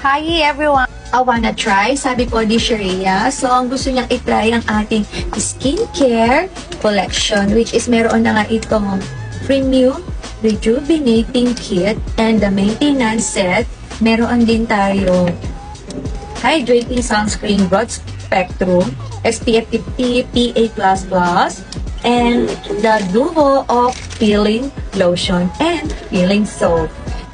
Hi everyone! I wanna try, sabi ko ni Shreya. So, ang gusto niyang i-try ang ating skincare collection, which is meron na nga itong Premium Rejuvenating Kit and the Maintenance Set. Meron din tayo Hydrating Sunscreen Broad Spectrum, SPF 50, PA++, and the duo of peeling lotion and peeling soap.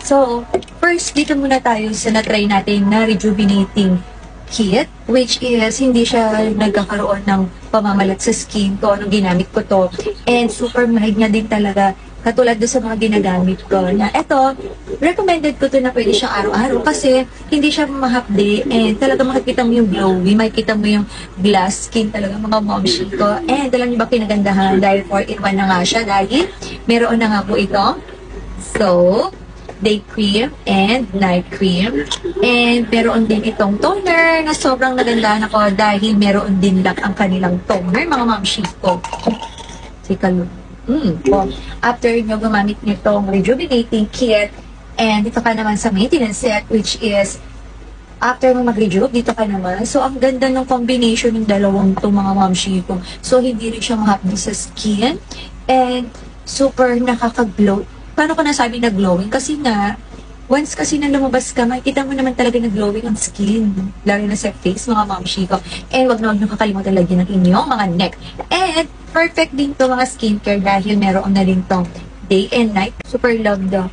So, first, dito muna tayo sa na-try natin na rejuvenating kit, which is hindi siya nagkakaroon ng pamamalat sa skin ko nung ginamit ko to. And super mild niya din talaga, katulad doon sa mga ginagamit ko. Na eto, recommended ko to na pwede siyang araw-araw kasi hindi siya mahapde and talaga makikita mo yung glowy, makikita mo yung glass skin talaga mga momshi ko. And alam niyo ba kinagandahan dahil 4-in-1 na nga siya dahil meron na nga po ito. So, day cream and night cream. And meron din itong toner na sobrang nagandahan ako dahil meron din lang ang kanilang toner, mga mamshi ko. Sika lang. After nyo gumamit nyo itong rejuvenating kit, and dito ka naman sa maintenance set, which is after mo mag-rejuve, dito ka naman. So, ang ganda ng combination ng dalawang itong mga mamshi ko. So, hindi rin siya mahapdi sa skin. And super nakaka-glow. Paano ko nasabi na glowing? Kasi nga, once kasi na lumabas ka, makikita mo naman talaga na glowing ang skin. Lalo na sa face, mga mamshi ko. And wag na huwag nyo kakalimutan lagyan ng inyong mga neck. And perfect din to mga skincare dahil meron na din tong day and night. Super love the,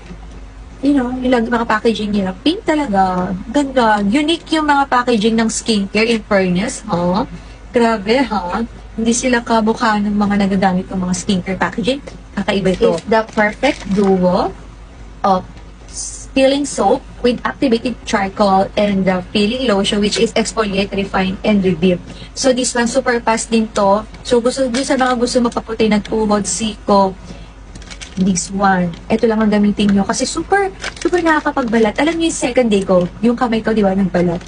yung mga packaging nila. Pink talaga. Ganda. Unique yung mga packaging ng skincare in fairness, ha? Grabe, ha? Hindi sila kabukha ng mga nagagamit ng mga skincare packaging. Kakaiba ito. It's the perfect duo of peeling soap with activated charcoal and the peeling lotion which is exfoliate, refine, and revive. So this one, super fast din to. So gusto sa mga gusto magpaputi ng tuhod, siko, this one. Ito lang ang gamitin nyo kasi super nakakapagbalat. Alam niyo yung second day ko, yung kamay ko, di ba, nagbalat.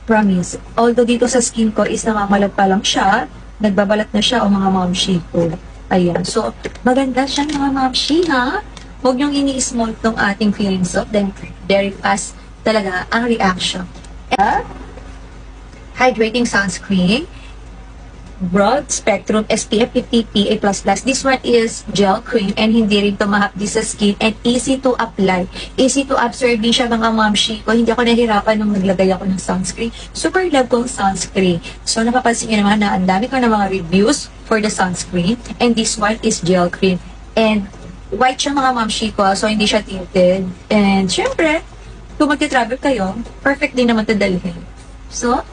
Promise. Although dito sa skin ko is namamalat pa lang siya, nagbabalat na siya o mga momshi ko. Ayan. So, maganda siya mga mamshi, ha? Huwag niyong ini-small tong ating peeling soap. Then, very fast talaga ang reaction. Hydrating sunscreen. Broad Spectrum SPF 50 PA++. This one is gel cream and hindi rin tumahapdi sa skin and easy to apply. Easy to absorb din siya mga mamshi ko. Hindi ako nahirapan nung naglagay ako ng sunscreen. Super love kong sunscreen. So napapansin niyo naman na ang dami ko ng mga reviews for the sunscreen and this one is gel cream. And white siya mga mamshi ko so hindi siya tinted. And syempre, kung magti-travel kayo, perfect din naman ito dalhin. So,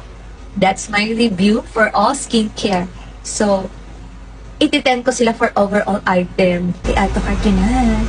that's my review for all skincare. So, iti-10 ko sila for overall item. Kaya ito ka na.